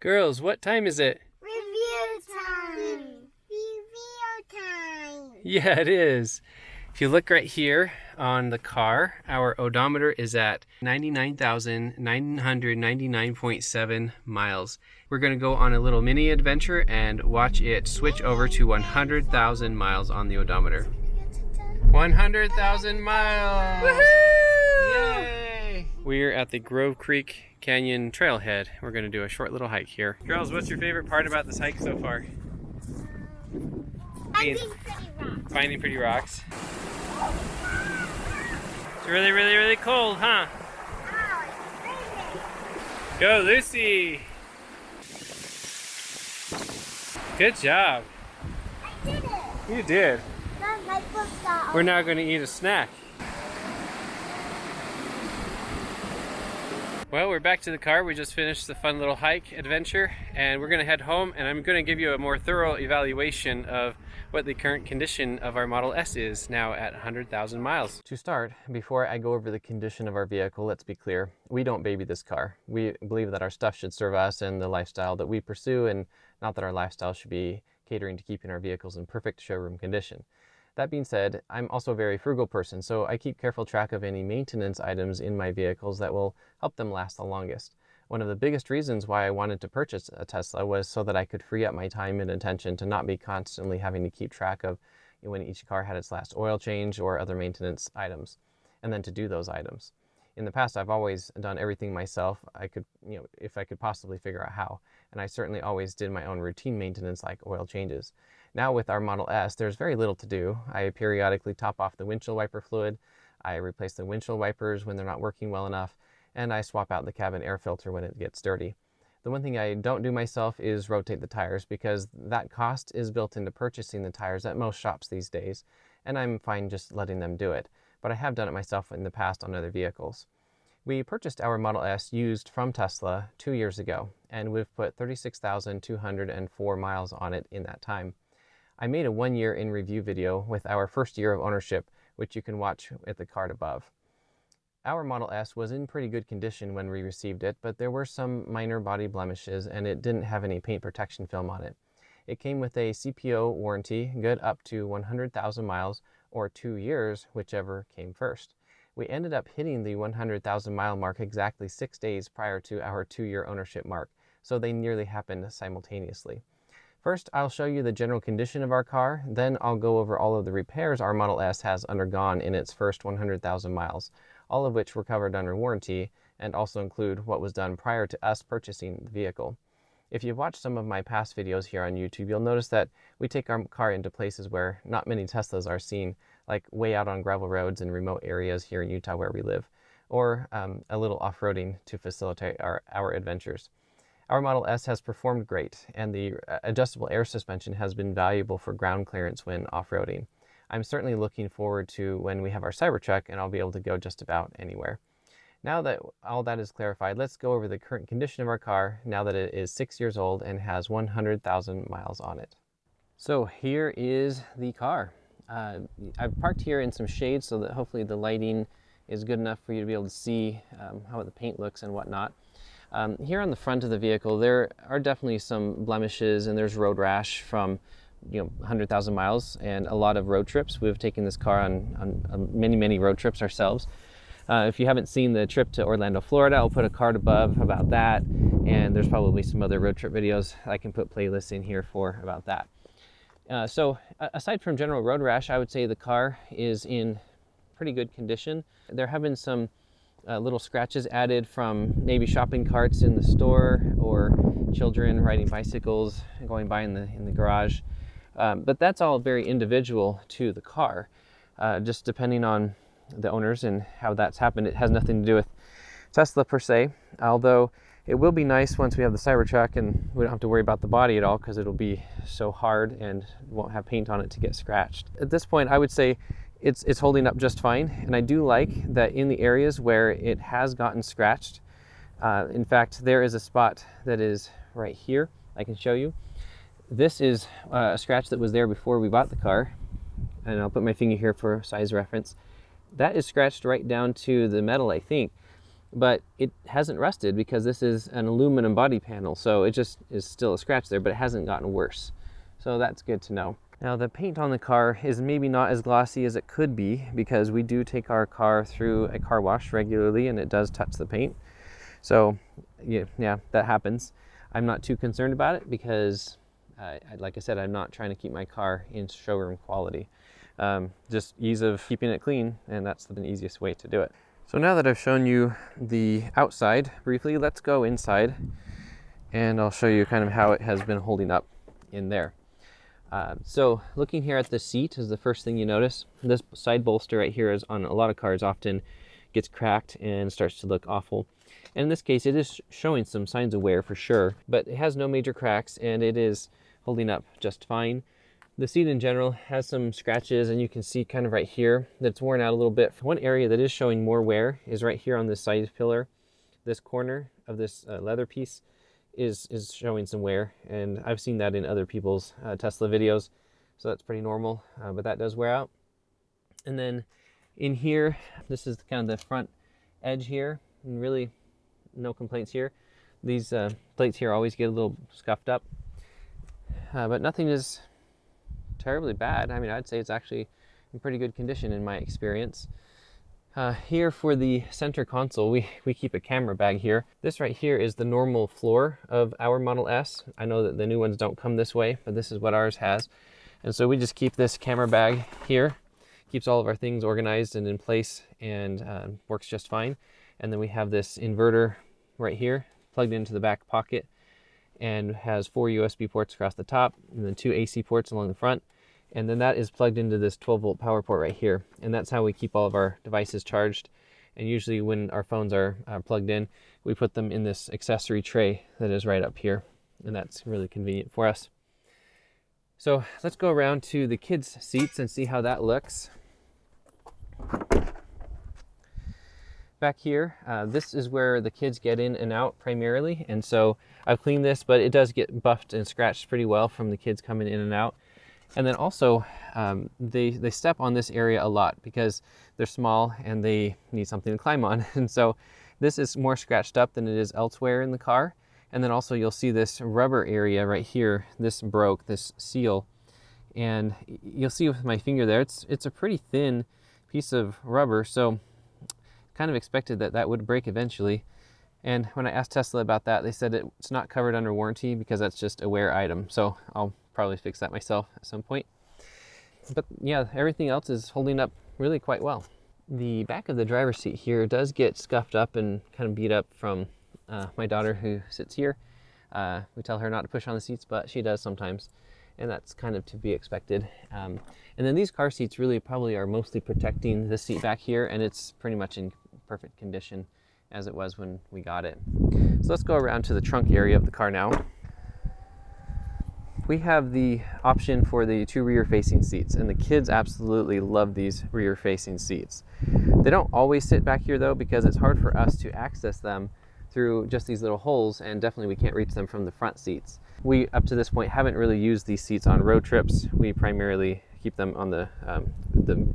Girls, what time is it? Review time! Review time! Yeah, it is. If you look right here on the car, our odometer is at 99,999.7 miles. We're going to go on a little mini adventure and watch it switch over to 100,000 miles on the odometer. 100,000 miles! Woohoo! Yay! We're at the Grove Creek Canyon Trailhead. We're going to do a short little hike here. Girls, what's your favorite part about this hike so far? Finding pretty rocks. Finding pretty rocks. It's really, really, really cold, huh? Oh, it's Go, Lucy! Good job. I did it! You did. Mom, my book got We're now going to eat a snack. Well, we're back to the car. We just finished the fun little hike adventure, and we're going to head home, and I'm going to give you a more thorough evaluation of what the current condition of our Model S is now at 100,000 miles. To start, before I go over the condition of our vehicle, let's be clear. We don't baby this car. We believe that our stuff should serve us and the lifestyle that we pursue, and not that our lifestyle should be catering to keeping our vehicles in perfect showroom condition. That being said, I'm also a very frugal person, so I keep careful track of any maintenance items in my vehicles that will help them last the longest. One of the biggest reasons why I wanted to purchase a Tesla was so that I could free up my time and attention to not be constantly having to keep track of when each car had its last oil change or other maintenance items, and then to do those items. In the past, I've always done everything myself. If I could possibly figure out how, and I certainly always did my own routine maintenance like oil changes. Now with our Model S, there's very little to do. I periodically top off the windshield wiper fluid, I replace the windshield wipers when they're not working well enough, and I swap out the cabin air filter when it gets dirty. The one thing I don't do myself is rotate the tires, because that cost is built into purchasing the tires at most shops these days, and I'm fine just letting them do it. But I have done it myself in the past on other vehicles. We purchased our Model S used from Tesla 2 years ago, and we've put 36,204 miles on it in that time. I made a 1 year in review video with our first year of ownership, which you can watch at the card above. Our Model S was in pretty good condition when we received it, but there were some minor body blemishes and it didn't have any paint protection film on it. It came with a CPO warranty, good up to 100,000 miles or 2 years, whichever came first. We ended up hitting the 100,000 mile mark exactly 6 days prior to our 2 year ownership mark, so they nearly happened simultaneously. First, I'll show you the general condition of our car, then I'll go over all of the repairs our Model S has undergone in its first 100,000 miles, all of which were covered under warranty and also include what was done prior to us purchasing the vehicle. If you've watched some of my past videos here on YouTube, you'll notice that we take our car into places where not many Teslas are seen, like way out on gravel roads in remote areas here in Utah where we live, or a little off-roading to facilitate our adventures. Our Model S has performed great, and the adjustable air suspension has been valuable for ground clearance when off-roading. I'm certainly looking forward to when we have our Cybertruck and I'll be able to go just about anywhere. Now that all that is clarified, let's go over the current condition of our car now that it is 6 years old and has 100,000 miles on it. So here is the car. I've parked here in some shade so that hopefully the lighting is good enough for you to be able to see how the paint looks and whatnot. Here on the front of the vehicle, there are definitely some blemishes, and there's road rash from 100,000 miles and a lot of road trips. We've taken this car on many road trips ourselves. If you haven't seen the trip to Orlando, Florida, I'll put a card above about that, and there's probably some other road trip videos I can put playlists in here for about that. So aside from general road rash, I would say the car is in pretty good condition. There have been some little scratches added from maybe shopping carts in the store or children riding bicycles going by in the garage. But that's all very individual to the car, just depending on the owners and how that's happened. It has nothing to do with Tesla per se, although it will be nice once we have the Cybertruck and we don't have to worry about the body at all, because it'll be so hard and won't have paint on it to get scratched. At this point, I would say it's holding up just fine, and I do like that in the areas where it has gotten scratched. In fact, there is a spot that is right here. I can show you. This is a scratch that was there before we bought the car, and I'll put my finger here for size reference. That is scratched right down to the metal, I think. but it hasn't rusted because this is an aluminum body panel, so it just is still a scratch there, but it hasn't gotten worse. So that's good to know. Now the paint on the car is maybe not as glossy as it could be because we do take our car through a car wash regularly and it does touch the paint. So yeah, that happens. I'm not too concerned about it because like I said, I'm not trying to keep my car in showroom quality. Just ease of keeping it clean, and that's the easiest way to do it. So now that I've shown you the outside briefly, let's go inside and I'll show you kind of how it has been holding up in there. So looking here at the seat is the first thing you notice. This side bolster right here is on a lot of cars often gets cracked and starts to look awful. And in this case, it is showing some signs of wear for sure, but it has no major cracks and it is holding up just fine. The seat in general has some scratches, and you can see kind of right here that's worn out a little bit. One area that is showing more wear is right here on this side pillar. This corner of this leather piece is showing some wear, and I've seen that in other people's Tesla videos, so that's pretty normal, but that does wear out. And then in here, this is kind of the front edge here, and really no complaints here. These plates here always get a little scuffed up, but nothing is terribly bad. I mean, I'd say it's actually in pretty good condition in my experience. Here for the center console, we keep a camera bag here. This right here is the normal floor of our Model S. I know that the new ones don't come this way, but this is what ours has. And so we just keep this camera bag here. Keeps all of our things organized and in place, and works just fine. And then we have this inverter right here plugged into the back pocket, and has 4 USB ports across the top and then 2 AC ports along the front. And then that is plugged into this 12-volt power port right here. And that's how we keep all of our devices charged. And usually when our phones are plugged in, we put them in this accessory tray that is right up here. And that's really convenient for us. So let's go around to the kids' seats and see how that looks. Back here, this is where the kids get in and out primarily. And so I've cleaned this, but it does get buffed and scratched pretty well from the kids coming in and out. And then also, they step on this area a lot because they're small and they need something to climb on. And so this is more scratched up than it is elsewhere in the car. And then also you'll see this rubber area right here. This broke, this seal. And you'll see with my finger there, it's a pretty thin piece of rubber. So kind of expected that that would break eventually. And when I asked Tesla about that, they said it's not covered under warranty because that's just a wear item. So I'll probably fix that myself at some point. But yeah, everything else is holding up really quite well. The back of the driver's seat here does get scuffed up and kind of beat up from my daughter who sits here. We tell her not to push on the seats, but she does sometimes. And that's kind of to be expected. And then these car seats really probably are mostly protecting the seat back here, and it's pretty much in perfect condition as it was when we got it. So let's go around to the trunk area of the car now. We have the option for the 2 rear-facing seats, and the kids absolutely love these rear-facing seats. They don't always sit back here though, because it's hard for us to access them through just these little holes, and definitely we can't reach them from the front seats. We, up to this point, haven't really used these seats on road trips. We primarily keep them on the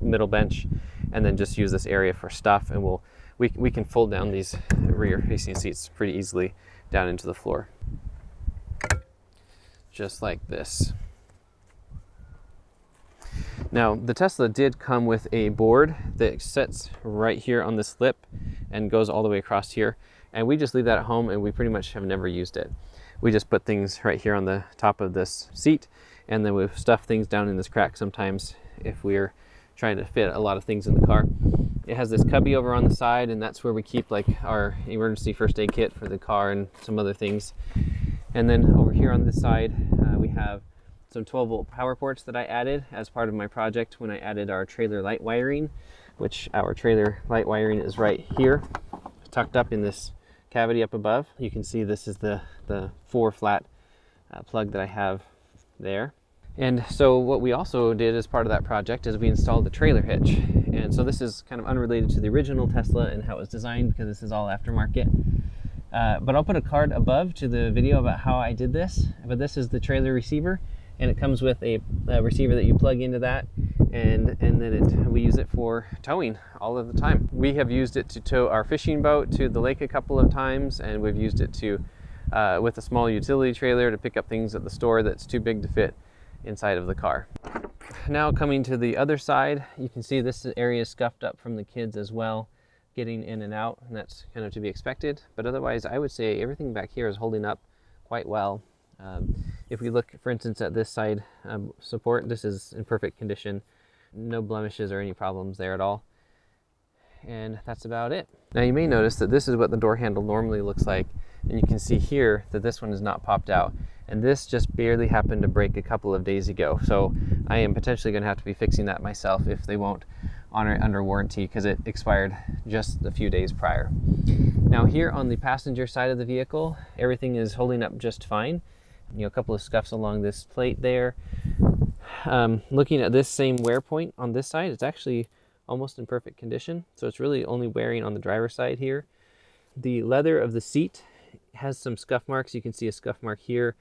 middle bench, and then just use this area for stuff, and we can fold down these rear-facing seats pretty easily down into the floor. Just like this. Now, the Tesla did come with a board that sits right here on this lip and goes all the way across here. And we just leave that at home, and we pretty much have never used it. We just put things right here on the top of this seat, and then we stuff things down in this crack sometimes if we're trying to fit a lot of things in the car. It has this cubby over on the side, and that's where we keep like our emergency first aid kit for the car and some other things. And then over here on this side, we have some 12-volt power ports that I added as part of my project when I added our trailer light wiring, which our trailer light wiring is right here, tucked up in this cavity up above. You can see this is the 4-flat plug that I have there. And so what we also did as part of that project is we installed the trailer hitch. And so this is kind of unrelated to the original Tesla and how it was designed, because this is all aftermarket. But I'll put a card above to the video about how I did this. But this is the trailer receiver, and it comes with a receiver that you plug into that, and then we use it for towing all of the time. We have used it to tow our fishing boat to the lake a couple of times, and we've used it to with a small utility trailer to pick up things at the store that's too big to fit inside of the car. Now coming to the other side, you can see this area is scuffed up from the kids as well, getting in and out, and that's kind of to be expected. But otherwise, I would say everything back here is holding up quite well. If we look, for instance, at this side support, this is in perfect condition. No blemishes or any problems there at all. And that's about it. Now you may notice that this is what the door handle normally looks like, and you can see here that this one is not popped out. And this just barely happened to break a couple of days ago. So I am potentially going to have to be fixing that myself if they won't honor it under warranty, because it expired just a few days prior. Now here on the passenger side of the vehicle, everything is holding up just fine. You know, a couple of scuffs along this plate there. Looking at this same wear point on this side, it's actually almost in perfect condition. So it's really only wearing on the driver's side here. The leather of the seat has some scuff marks. You can see a scuff mark here,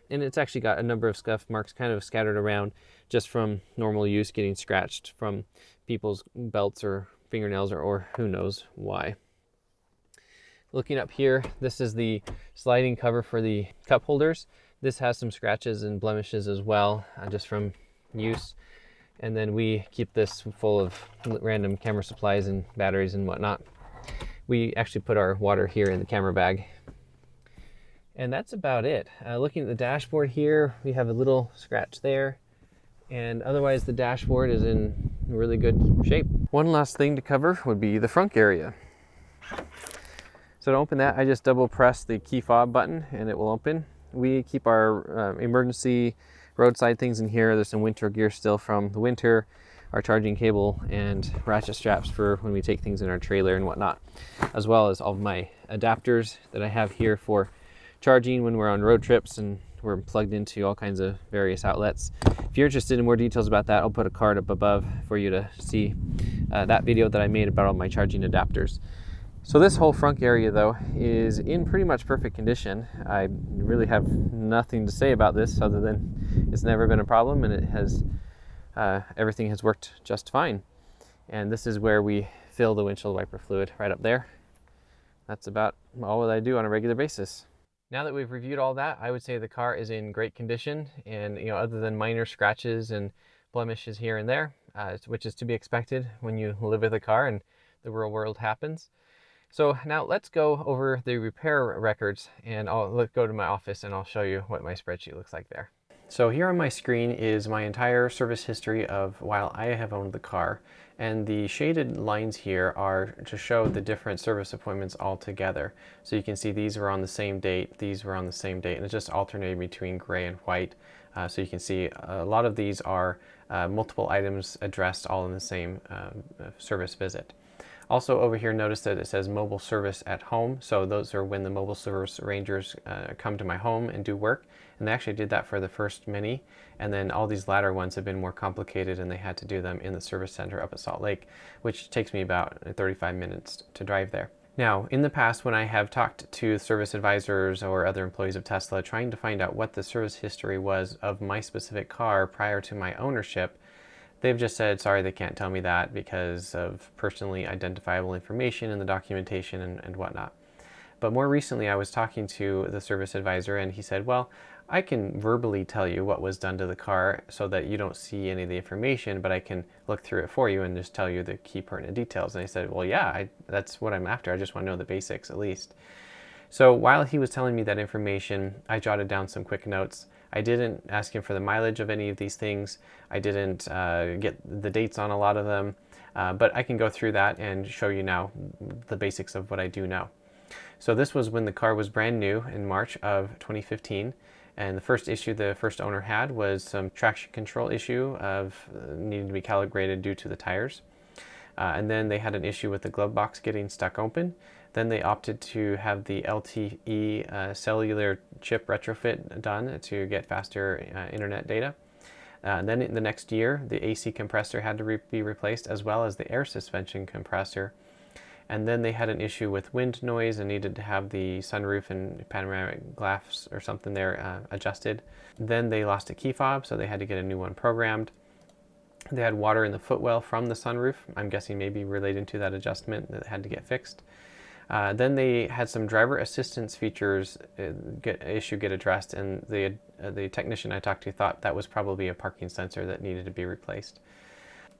and it's actually got a number of scuff marks kind of scattered around just from normal use, getting scratched from people's belts or fingernails or who knows why. Looking up here, this is the sliding cover for the cup holders. This has some scratches and blemishes as well, just from use. And then we keep this full of random camera supplies and batteries and whatnot. We actually put our water here in the camera bag. And that's about it. Looking at the dashboard here, we have a little scratch there. And otherwise the dashboard is in really good shape. One last thing to cover would be the frunk area. So to open that, I just double press the key fob button and it will open. We keep our emergency roadside things in here. There's some winter gear still from the winter, our charging cable and ratchet straps for when we take things in our trailer and whatnot, as well as all of my adapters that I have here for charging when we're on road trips and we're plugged into all kinds of various outlets. If you're interested in more details about that, I'll put a card up above for you to see that video that I made about all my charging adapters. So this whole frunk area though is in pretty much perfect condition. I really have nothing to say about this other than it's never been a problem, and it has everything has worked just fine. And this is where we fill the windshield wiper fluid, right up there. That's about all that I do on a regular basis. Now that we've reviewed all that, I would say the car is in great condition, and other than minor scratches and blemishes here and there, which is to be expected when you live with a car and the real world happens. So now let's go over the repair records, and let's go to my office and I'll show you what my spreadsheet looks like there. So here on my screen is my entire service history of while I have owned the car, and the shaded lines here are to show the different service appointments all together. So you can see these were on the same date, these were on the same date, and it's just alternating between gray and white. So you can see a lot of these are multiple items addressed all in the same service visit. Also over here, notice that it says mobile service at home. So those are when the mobile service rangers come to my home and do work. And they actually did that for the first Mini. And then all these latter ones have been more complicated, and they had to do them in the service center up at Salt Lake, which takes me about 35 minutes to drive there. Now, in the past, when I have talked to service advisors or other employees of Tesla trying to find out what the service history was of my specific car prior to my ownership, they've just said, sorry, they can't tell me that because of personally identifiable information in the documentation and whatnot. But more recently, I was talking to the service advisor, and he said, well, I can verbally tell you what was done to the car so that you don't see any of the information, but I can look through it for you and just tell you the key pertinent details. And I said, well, yeah, that's what I'm after. I just want to know the basics at least. So while he was telling me that information, I jotted down some quick notes. I didn't ask him for the mileage of any of these things. I didn't get the dates on a lot of them, but I can go through that and show you now the basics of what I do know. So this was when the car was brand new in March of 2015. And the first issue the first owner had was some traction control issue of needing to be calibrated due to the tires. And then they had an issue with the glove box getting stuck open. Then they opted to have the LTE cellular chip retrofit done to get faster internet data. Then in the next year, the AC compressor had to be replaced, as well as the air suspension compressor. And then they had an issue with wind noise and needed to have the sunroof and panoramic glass or something there adjusted. Then they lost a key fob, so they had to get a new one programmed. They had water in the footwell from the sunroof. I'm guessing maybe related to that adjustment that had to get fixed. Then they had some driver assistance features get addressed, and the technician I talked to thought that was probably a parking sensor that needed to be replaced.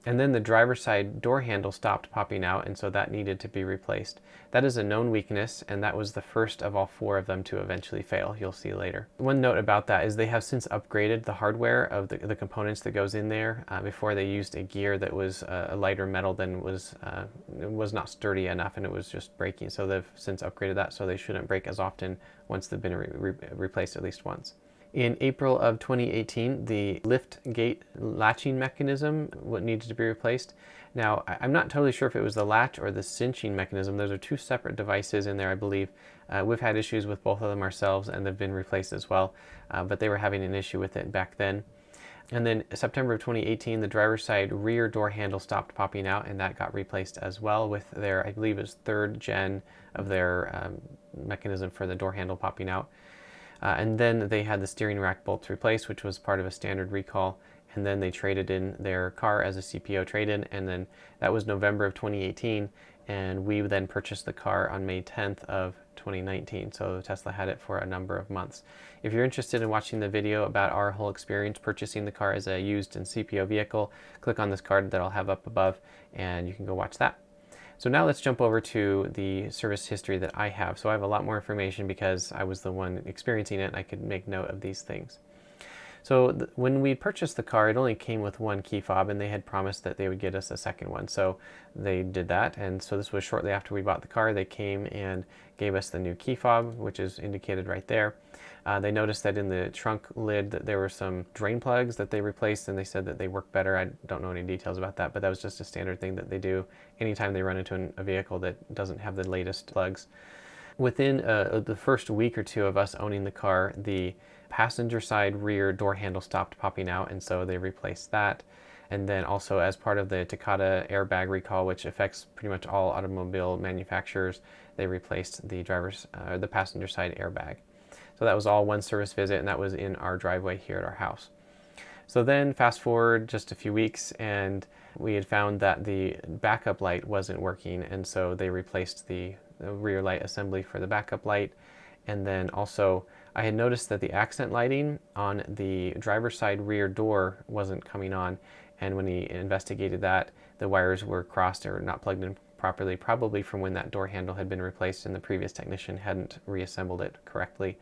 And then the driver's side door handle stopped popping out, and so that needed to be replaced. That is a known weakness, and that was the first of all 4 of them to eventually fail. You'll see later. One note about that is they have since upgraded the hardware of the components that goes in there. Before they used a gear that was a lighter metal than was not sturdy enough, and it was just breaking. So they've since upgraded that, so they shouldn't break as often once they've been replaced at least once. In April of 2018, the lift gate latching mechanism needed to be replaced. Now, I'm not totally sure if it was the latch or the cinching mechanism. Those are 2 separate devices in there, I believe. We've had issues with both of them ourselves, and they've been replaced as well, but they were having an issue with it back then. And then September of 2018, the driver's side rear door handle stopped popping out, and that got replaced as well with their, I believe it was 3rd gen of their mechanism for the door handle popping out. And then they had the steering rack bolts replaced, which was part of a standard recall. And then they traded in their car as a CPO trade-in. And then that was November of 2018. And we then purchased the car on May 10th of 2019. So Tesla had it for a number of months. If you're interested in watching the video about our whole experience purchasing the car as a used and CPO vehicle, click on this card that I'll have up above, and you can go watch that. So now let's jump over to the service history that I have. So I have a lot more information because I was the one experiencing it, and I could make note of these things. So when we purchased the car, it only came with 1 key fob, and they had promised that they would get us a second one. So they did that, and so this was shortly after we bought the car. They came and gave us the new key fob, which is indicated right there. They noticed that in the trunk lid that there were some drain plugs that they replaced, and they said that they work better. I don't know any details about that, but that was just a standard thing that they do anytime they run into a vehicle that doesn't have the latest plugs. Within the first week or 2 of us owning the car, the passenger side rear door handle stopped popping out, and so they replaced that. And then also, as part of the Takata airbag recall, which affects pretty much all automobile manufacturers, they replaced the passenger side airbag. So that was all 1 service visit, and that was in our driveway here at our house. So then fast forward just a few weeks, and we had found that the backup light wasn't working, and so they replaced the rear light assembly for the backup light. And then also I had noticed that the accent lighting on the driver's side rear door wasn't coming on, and when he investigated that, the wires were crossed or not plugged in properly, probably from when that door handle had been replaced and the previous technician hadn't reassembled it correctly,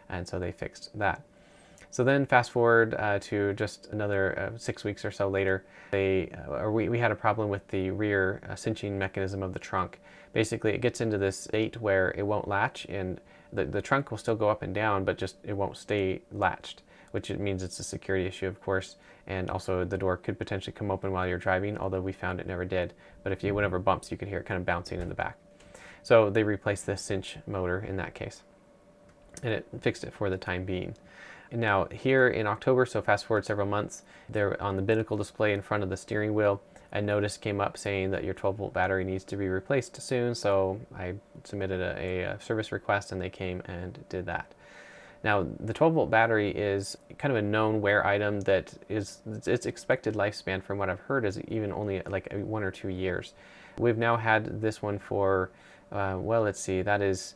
and so they fixed that. So then fast forward to just another 6 weeks or so later, we had a problem with the rear cinching mechanism of the trunk. Basically, it gets into this state where it won't latch, and the trunk will still go up and down, but just it won't stay latched, which it means it's a security issue, of course, and also the door could potentially come open while you're driving, although we found it never did. But if you went over bumps, you could hear it kind of bouncing in the back. So they replaced the cinch motor in that case, and it fixed it for the time being. And now here in October, so fast forward several months, there on the binnacle display in front of the steering wheel, a notice came up saying that your 12-volt battery needs to be replaced soon. So I submitted a service request, and they came and did that. Now the 12-volt battery is kind of a known wear item that is its expected lifespan, from what I've heard, is even only like 1 or 2 years. We've now had this one for, well, let's see, that is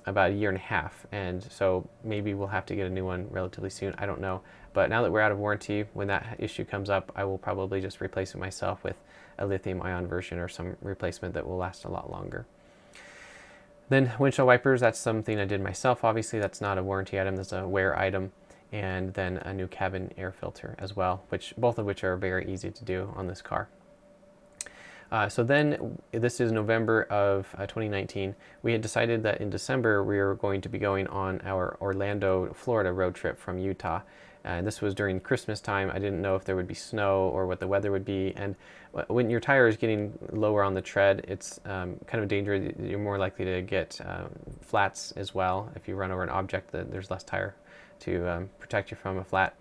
about 1.5 years, and so maybe we'll have to get a new one relatively soon. I don't know, but now that we're out of warranty, when that issue comes up, I will probably just replace it myself with a lithium-ion version or some replacement that will last a lot longer. Then windshield wipers, that's something I did myself. Obviously, that's not a warranty item, that's a wear item. And then a new cabin air filter as well, both of which are very easy to do on this car. So then, this is November of 2019. We had decided that in December we were going to be going on our Orlando, Florida road trip from Utah. This was during Christmas time. I didn't know if there would be snow or what the weather would be. And when your tire is getting lower on the tread, it's kind of dangerous. You're more likely to get flats as well. If you run over an object, there's less tire to protect you from a flat.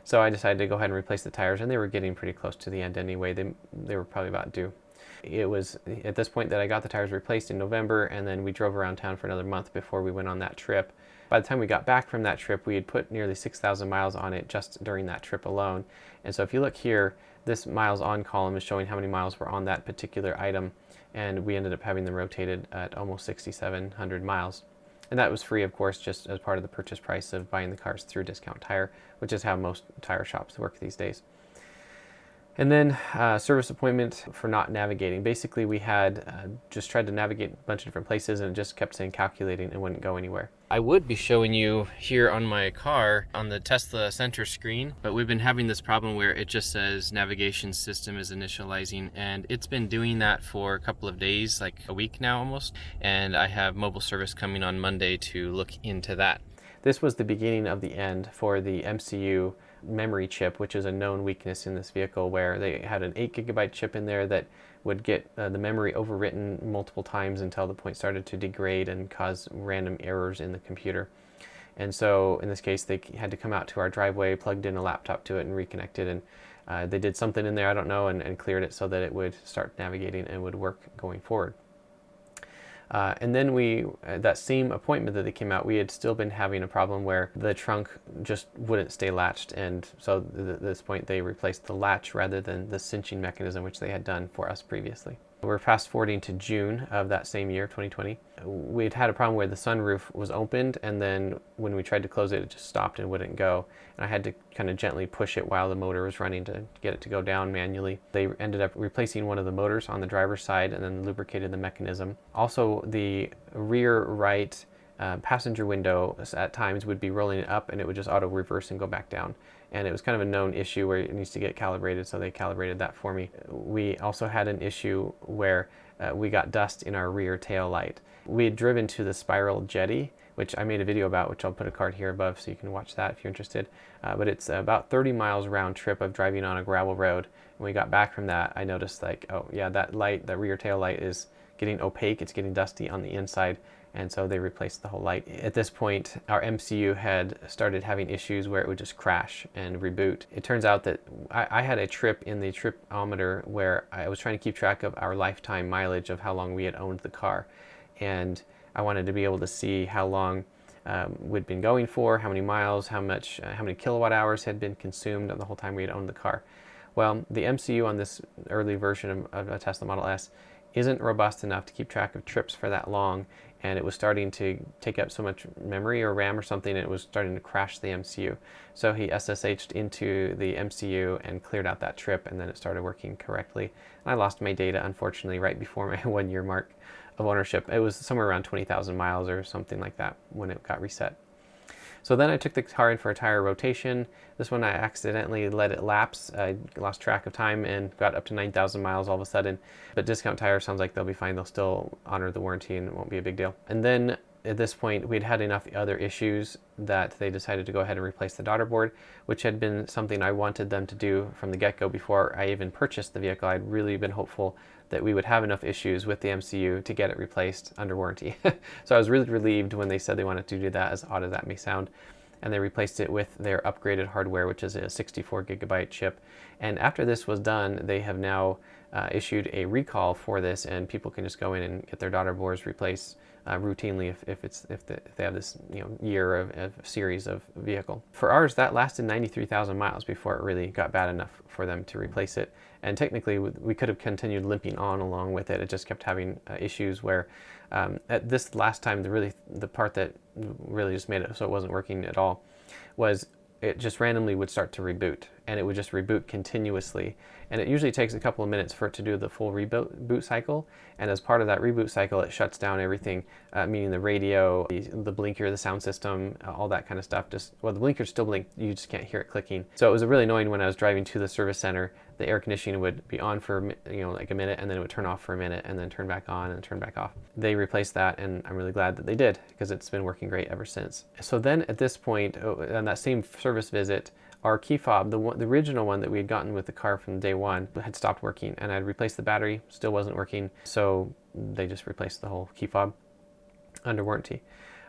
So I decided to go ahead and replace the tires, and they were getting pretty close to the end anyway. They were probably about due. It was at this point that I got the tires replaced in November, and then we drove around town for another month before we went on that trip. By the time we got back from that trip, we had put nearly 6,000 miles on it just during that trip alone. And so if you look here, this miles on column is showing how many miles were on that particular item, and we ended up having them rotated at almost 6,700 miles. And that was free, of course, just as part of the purchase price of buying the cars through Discount Tire, which is how most tire shops work these days. And then service appointment for not navigating. Basically, we had just tried to navigate a bunch of different places, and it just kept saying calculating and wouldn't go anywhere. I would be showing you here on my car on the Tesla center screen, but we've been having this problem where it just says navigation system is initializing, and it's been doing that for a couple of days, like a week now almost, and I have mobile service coming on Monday to look into that. This was the beginning of the end for the MCU memory chip, which is a known weakness in this vehicle, where they had an 8 GB chip in there that would get the memory overwritten multiple times until the point started to degrade and cause random errors in the computer. And so in this case, they had to come out to our driveway, plugged in a laptop to it and reconnected, and they did something in there, I don't know, and cleared it so that it would start navigating and would work going forward. And then that same appointment that they came out, we had still been having a problem where the trunk just wouldn't stay latched. And so at this point, they replaced the latch rather than the cinching mechanism, which they had done for us previously. We're fast forwarding to June of that same year, 2020. We'd had a problem where the sunroof was opened, and then when we tried to close it, it just stopped and wouldn't go. And I had to kind of gently push it while the motor was running to get it to go down manually. They ended up replacing one of the motors on the driver's side and then lubricated the mechanism. Also, the rear right passenger window at times would be rolling it up, and it would just auto reverse and go back down. And it was kind of a known issue where it needs to get calibrated, so they calibrated that for me. We also had an issue where we got dust in our rear tail light. We had driven to the spiral jetty, which I made a video about, which I'll put a card here above so you can watch that if you're interested. But it's about 30 miles round trip of driving on a gravel road. When we got back from that, I noticed like, oh yeah, that light, that rear tail light is getting opaque, it's getting dusty on the inside. And so they replaced the whole light. At this point, our MCU had started having issues where it would just crash and reboot. It turns out that I had a trip in the tripometer where I was trying to keep track of our lifetime mileage of how long we had owned the car. And I wanted to be able to see how long we'd been going for, how many miles, how many kilowatt hours had been consumed the whole time we had owned the car. Well, the MCU on this early version of a Tesla Model S isn't robust enough to keep track of trips for that long, and it was starting to take up so much memory or RAM or something, and it was starting to crash the MCU. So he SSH'd into the MCU and cleared out that trip, and then it started working correctly. And I lost my data, unfortunately, right before my 1 year mark of ownership. It was somewhere around 20,000 miles or something like that when it got reset. So then I took the car in for a tire rotation. This one I accidentally let it lapse. I lost track of time and got up to 9,000 miles all of a sudden. But Discount Tire sounds like they'll be fine. They'll still honor the warranty and it won't be a big deal. And then at this point, we'd had enough other issues that they decided to go ahead and replace the daughter board, which had been something I wanted them to do from the get-go before I even purchased the vehicle. I'd really been hopeful that we would have enough issues with the MCU to get it replaced under warranty. So I was really relieved when they said they wanted to do that, as odd as that may sound. And they replaced it with their upgraded hardware, which is a 64 GB chip. And after this was done, they have now issued a recall for this, and people can just go in and get their daughter boards replaced routinely if they have this year of series of vehicle. For ours, that lasted 93,000 miles before it really got bad enough for them to replace it. And technically, we could have continued limping on along with it. It just kept having issues where at this last time, the part that really just made it so it wasn't working at all was it just randomly would start to reboot, and it would just reboot continuously. And it usually takes a couple of minutes for it to do the full reboot cycle. And as part of that reboot cycle, it shuts down everything, meaning the radio, the blinker, the sound system, all that kind of stuff. The blinkers still blink, you just can't hear it clicking. So it was really annoying when I was driving to the service center. The air conditioning would be on for like a minute, and then it would turn off for a minute, and then turn back on and turn back off. They replaced that, and I'm really glad that they did, because it's been working great ever since. So then at this point, on that same service visit, our key fob, the original one that we had gotten with the car from day one, had stopped working, and I'd replaced the battery, still wasn't working, so they just replaced the whole key fob under warranty.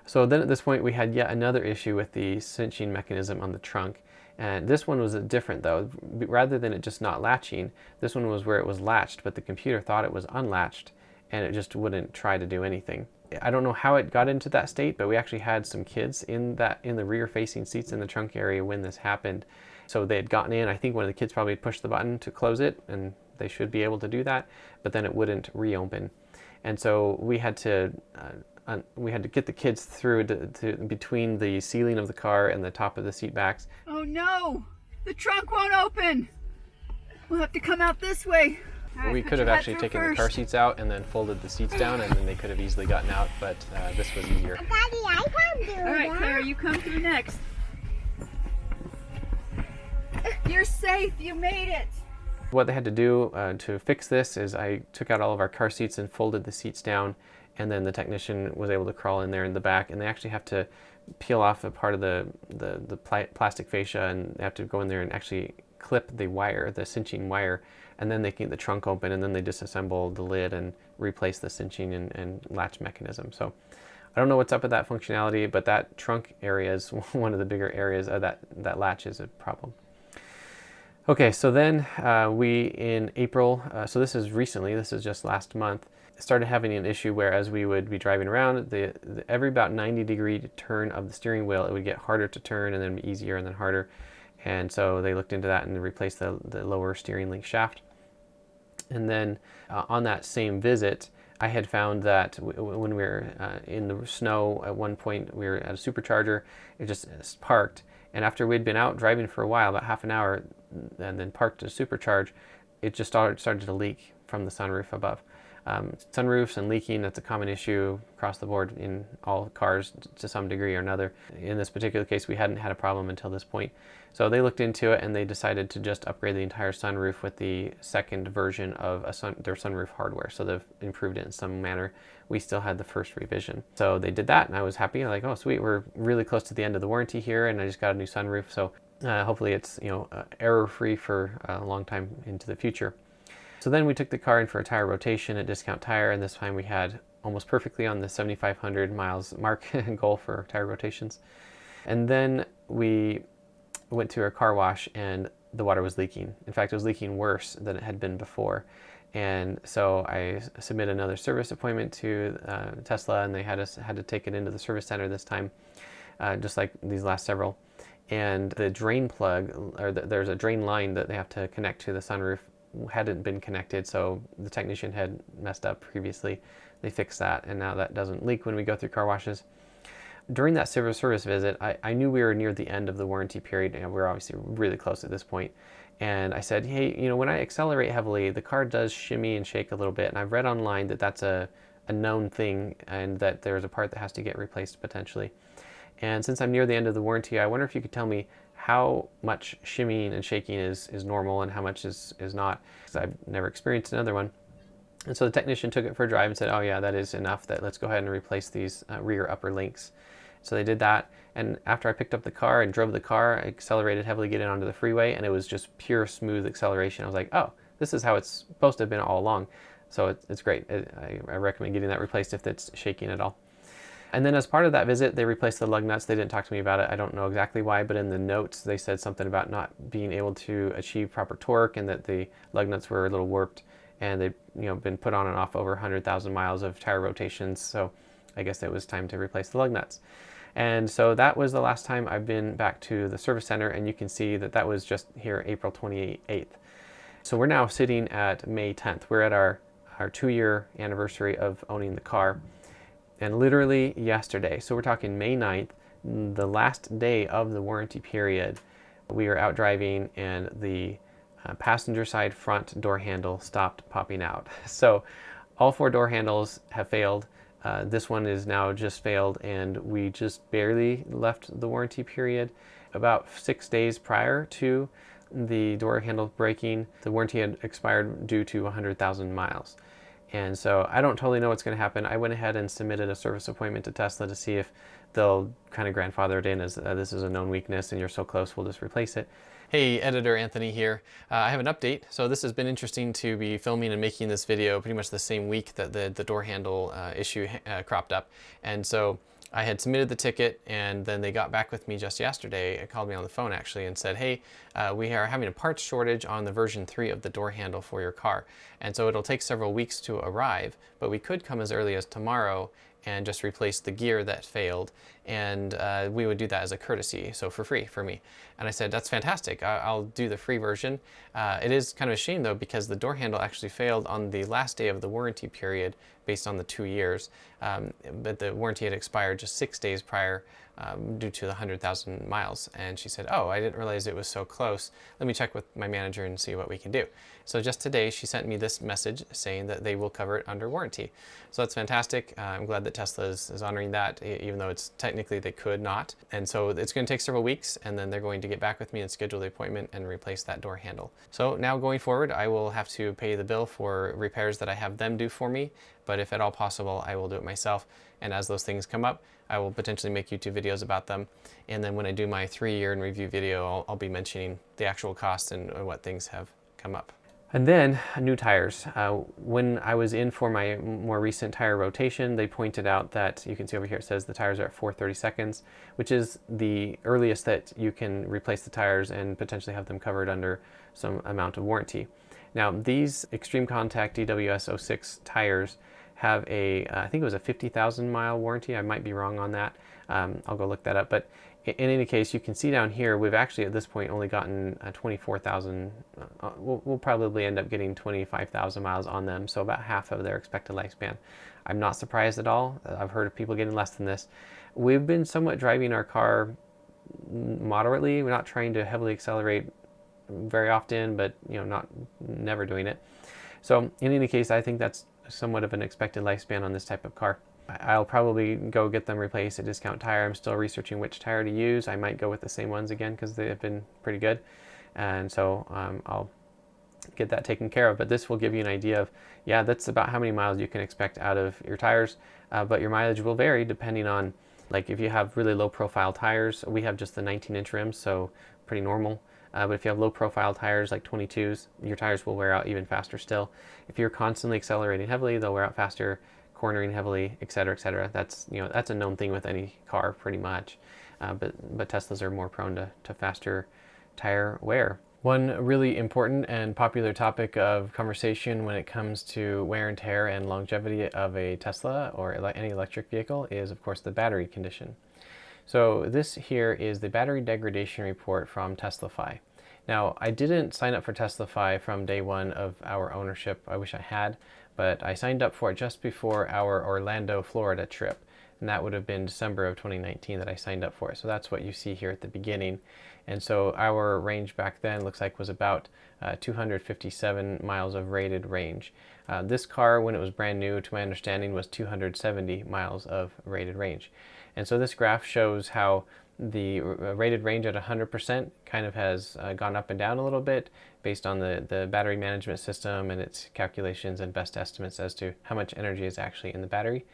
So then at this point, we had yet another issue with the cinching mechanism on the trunk. And this one was different though. Rather than it just not latching, this one was where it was latched, but the computer thought it was unlatched, and it just wouldn't try to do anything. I don't know how it got into that state, but we actually had some kids in the rear facing seats in the trunk area when this happened. So they had gotten in. I think one of the kids probably pushed the button to close it, and they should be able to do that, but then it wouldn't reopen. And so we had to get the kids through to between the ceiling of the car and the top of the seat backs. Oh no! The trunk won't open! We'll have to come out this way. Right, we could have actually taken the car seats out and then folded the seats down, and then they could have easily gotten out, but this was easier. Daddy, I can't do All right, that. Claire, you come through next. You're safe. You made it. What they had to do to fix this is I took out all of our car seats and folded the seats down, and then the technician was able to crawl in there in the back, and they actually have to peel off a part of the plastic fascia, and they have to go in there and actually clip the wire, the cinching wire, and then they can get the trunk open, and then they disassemble the lid and replace the cinching and latch mechanism. So I don't know what's up with that functionality, but that trunk area is one of the bigger areas of that latch is a problem. Okay, so then we in April, so this is recently, this is just last month, started having an issue where as we would be driving around, every about 90-degree turn of the steering wheel, it would get harder to turn and then easier and then harder. And so they looked into that and replaced the lower steering link shaft. And then on that same visit, I had found that when we were in the snow at one point, we were at a supercharger, it just parked. And after we'd been out driving for a while, about half an hour, and then parked to supercharge, it just started to leak from the sunroof above. Sunroofs and leaking, that's a common issue across the board in all cars to some degree or another. In this particular case, we hadn't had a problem until this point. So they looked into it and they decided to just upgrade the entire sunroof with the second version of their sunroof hardware. So they've improved it in some manner. We still had the first revision. So they did that and I was happy. Like, oh sweet, we're really close to the end of the warranty here, and I just got a new sunroof. So hopefully it's error-free for a long time into the future. So then we took the car in for a tire rotation at Discount Tire, and this time we had almost perfectly on the 7,500 miles mark goal for tire rotations. And then we went to a car wash and the water was leaking. In fact, it was leaking worse than it had been before. And so I submitted another service appointment to Tesla, and they had to take it into the service center this time, just like these last several. And the drain plug, or there's a drain line that they have to connect to the sunroof, hadn't been connected, so the technician had messed up previously. They fixed that, and now that doesn't leak when we go through car washes. During that service visit, I knew we were near the end of the warranty period, and we're obviously really close at this point. And I said, hey, when I accelerate heavily, the car does shimmy and shake a little bit, and I've read online that that's a known thing, and that there's a part that has to get replaced potentially. And since I'm near the end of the warranty, I wonder if you could tell me how much shimmying and shaking is normal and how much is not, because I've never experienced another one. And so the technician took it for a drive and said, oh yeah, that is enough, that let's go ahead and replace these rear upper links. So they did that, and after I picked up the car and drove the car, I accelerated heavily getting onto the freeway, and it was just pure smooth acceleration. I was like, oh, this is how it's supposed to have been all along. So it's great. I recommend getting that replaced if it's shaking at all. And then as part of that visit, they replaced the lug nuts. They didn't talk to me about it. I don't know exactly why, but in the notes, they said something about not being able to achieve proper torque, and that the lug nuts were a little warped, and they've been put on and off over 100,000 miles of tire rotations. So I guess it was time to replace the lug nuts. And so that was the last time I've been back to the service center, and you can see that that was just here April 28th. So we're now sitting at May 10th. We're at our 2-year anniversary of owning the car. And literally yesterday, so we're talking May 9th, the last day of the warranty period, we were out driving and the passenger side front door handle stopped popping out. So all 4 door handles have failed. This one is now just failed, and we just barely left the warranty period. About 6 days prior to the door handle breaking, the warranty had expired due to 100,000 miles. And so I don't totally know what's going to happen. I went ahead and submitted a service appointment to Tesla to see if they'll kind of grandfather it in as this is a known weakness and you're so close, we'll just replace it. Hey, editor Anthony here. I have an update. So this has been interesting to be filming and making this video pretty much the same week that the door handle issue cropped up. And so I had submitted the ticket, and then they got back with me just yesterday. It called me on the phone actually and said, hey, we are having a parts shortage on the version 3 of the door handle for your car. And so it'll take several weeks to arrive, but we could come as early as tomorrow and just replace the gear that failed, and we would do that as a courtesy, so for free for me. And I said, that's fantastic, I'll do the free version. It is kind of a shame though, because the door handle actually failed on the last day of the warranty period based on the 2 years, but the warranty had expired just 6 days prior due to the 100,000 miles. And she said, oh, I didn't realize it was so close. Let me check with my manager and see what we can do. So just today, she sent me this message saying that they will cover it under warranty. So that's fantastic. I'm glad that Tesla is honoring that, even though it's technically they could not. And so it's going to take several weeks, and then they're going to get back with me and schedule the appointment and replace that door handle. So now going forward, I will have to pay the bill for repairs that I have them do for me, but if at all possible, I will do it myself. And as those things come up, I will potentially make YouTube videos about them. And then when I do my 3-year in review video, I'll be mentioning the actual cost and what things have come up. And then new tires. When I was in for my more recent tire rotation, they pointed out that, you can see over here, it says the tires are at 4/32, which is the earliest that you can replace the tires and potentially have them covered under some amount of warranty. Now, these Extreme Contact DWS 06 tires have a, I think it was a 50,000 mile warranty. I might be wrong on that. I'll go look that up. But in any case, you can see down here, we've actually at this point only gotten 24,000. We'll probably end up getting 25,000 miles on them, so about half of their expected lifespan. I'm not surprised at all. I've heard of people getting less than this. We've been somewhat driving our car moderately. We're not trying to heavily accelerate very often, but never doing it. So in any case, I think that's somewhat of an expected lifespan on this type of car. I'll probably go get them replaced at discount tire. I'm still researching which tire to use. I might go with the same ones again because they have been pretty good. And so I'll get that taken care of. But this will give you an idea of, yeah, that's about how many miles you can expect out of your tires. But your mileage will vary depending on, like if you have really low profile tires, we have just the 19-inch rims, so pretty normal. But if you have low profile tires like 22s, your tires will wear out even faster still. If you're constantly accelerating heavily, they'll wear out faster, cornering heavily, etc., etc. That's a known thing with any car pretty much. But Teslas are more prone to faster tire wear. One really important and popular topic of conversation when it comes to wear and tear and longevity of a Tesla or any electric vehicle is, of course, the battery condition. So this here is the battery degradation report from Teslafy. Now, I didn't sign up for Teslafy from day one of our ownership. I wish I had, but I signed up for it just before our Orlando, Florida trip. And that would have been December of 2019 that I signed up for it. So that's what you see here at the beginning. And so our range back then looks like was about 257 miles of rated range. This car, when it was brand new, to my understanding, was 270 miles of rated range. And so this graph shows how the rated range at 100% kind of has gone up and down a little bit based on the battery management system and its calculations and best estimates as to how much energy is actually in the battery.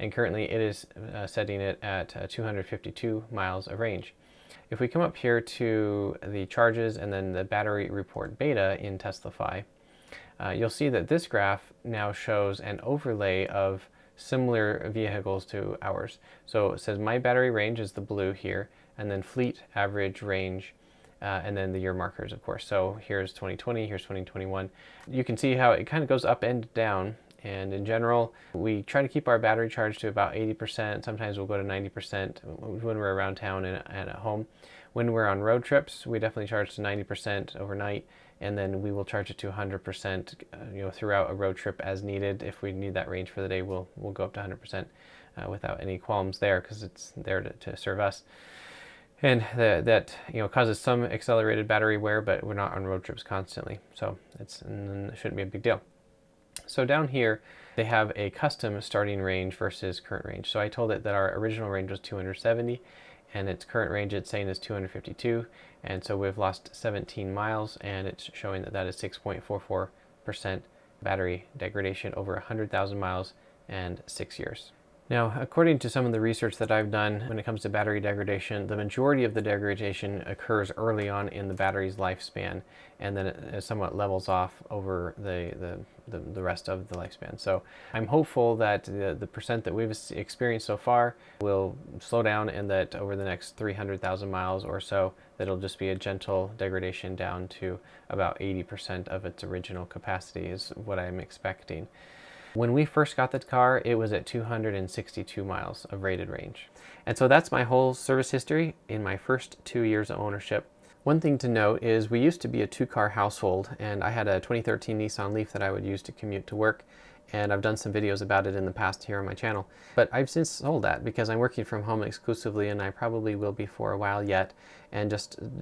And currently it is setting it at 252 miles of range. If we come up here to the charges and then the battery report beta in Teslafy, you'll see that this graph now shows an overlay of similar vehicles to ours. So it says my battery range is the blue here, and then fleet average range, and then the year markers, of course. So here's 2020, here's 2021. You can see how it kind of goes up and down. And in general, we try to keep our battery charged to about 80%. Sometimes we'll go to 90% when we're around town and at home. When we're on road trips, we definitely charge to 90% overnight, and then we will charge it to 100% throughout a road trip as needed. If we need that range for the day, we'll go up to 100% without any qualms there, because it's there to serve us. And that causes some accelerated battery wear, but we're not on road trips constantly, so it shouldn't be a big deal. So down here, they have a custom starting range versus current range. So I told it that our original range was 270, and its current range it's saying is 252, and so we've lost 17 miles, and it's showing that is 6.44% battery degradation over 100,000 miles and 6 years. Now, according to some of the research that I've done when it comes to battery degradation, the majority of the degradation occurs early on in the battery's lifespan, and then it somewhat levels off over the rest of the lifespan. So I'm hopeful that the percent that we've experienced so far will slow down, and that over the next 300,000 miles or so, that it'll just be a gentle degradation down to about 80% of its original capacity is what I'm expecting. When we first got the car, it was at 262 miles of rated range. And so that's my whole service history in my first 2 years of ownership. One thing to note is we used to be a 2-car household, and I had a 2013 Nissan Leaf that I would use to commute to work, and I've done some videos about it in the past here on my channel. But I've since sold that because I'm working from home exclusively, and I probably will be for a while yet, and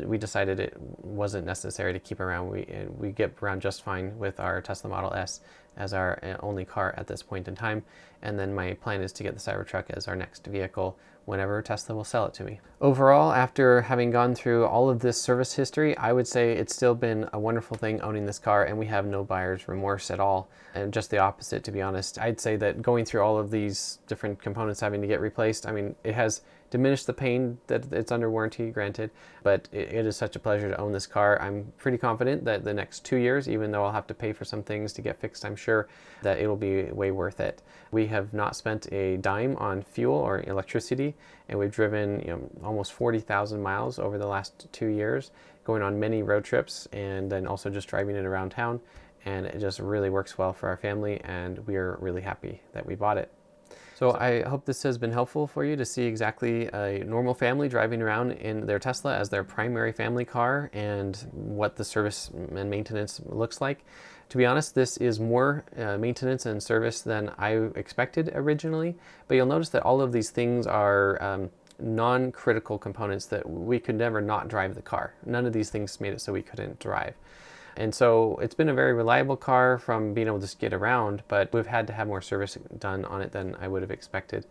we decided it wasn't necessary to keep around. We get around just fine with our Tesla Model S as our only car at this point in time, and then my plan is to get the Cybertruck as our next vehicle whenever Tesla will sell it to me. Overall, after having gone through all of this service history, I would say it's still been a wonderful thing owning this car, and we have no buyer's remorse at all. And just the opposite, to be honest. I'd say that going through all of these different components having to get replaced, I mean, it has diminished the pain that it's under warranty, granted, but it is such a pleasure to own this car. I'm pretty confident that the next 2 years, even though I'll have to pay for some things to get fixed, I'm sure that it'll be way worth it. We have not spent a dime on fuel or electricity, and we've driven almost 40,000 miles over the last 2 years, going on many road trips, and then also just driving it around town. And it just really works well for our family, and we are really happy that we bought it. So I hope this has been helpful for you to see exactly a normal family driving around in their Tesla as their primary family car and what the service and maintenance looks like. To be honest, this is more maintenance and service than I expected originally, but you'll notice that all of these things are non-critical components that we could never not drive the car. None of these things made it so we couldn't drive. And so it's been a very reliable car from being able to just get around, but we've had to have more service done on it than I would have expected.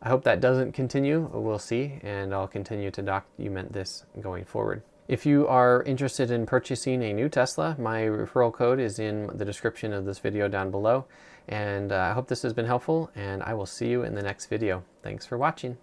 I hope that doesn't continue. We'll see, and I'll continue to document this going forward. If you are interested in purchasing a new Tesla, my referral code is in the description of this video down below. And I hope this has been helpful, and I will see you in the next video. Thanks for watching.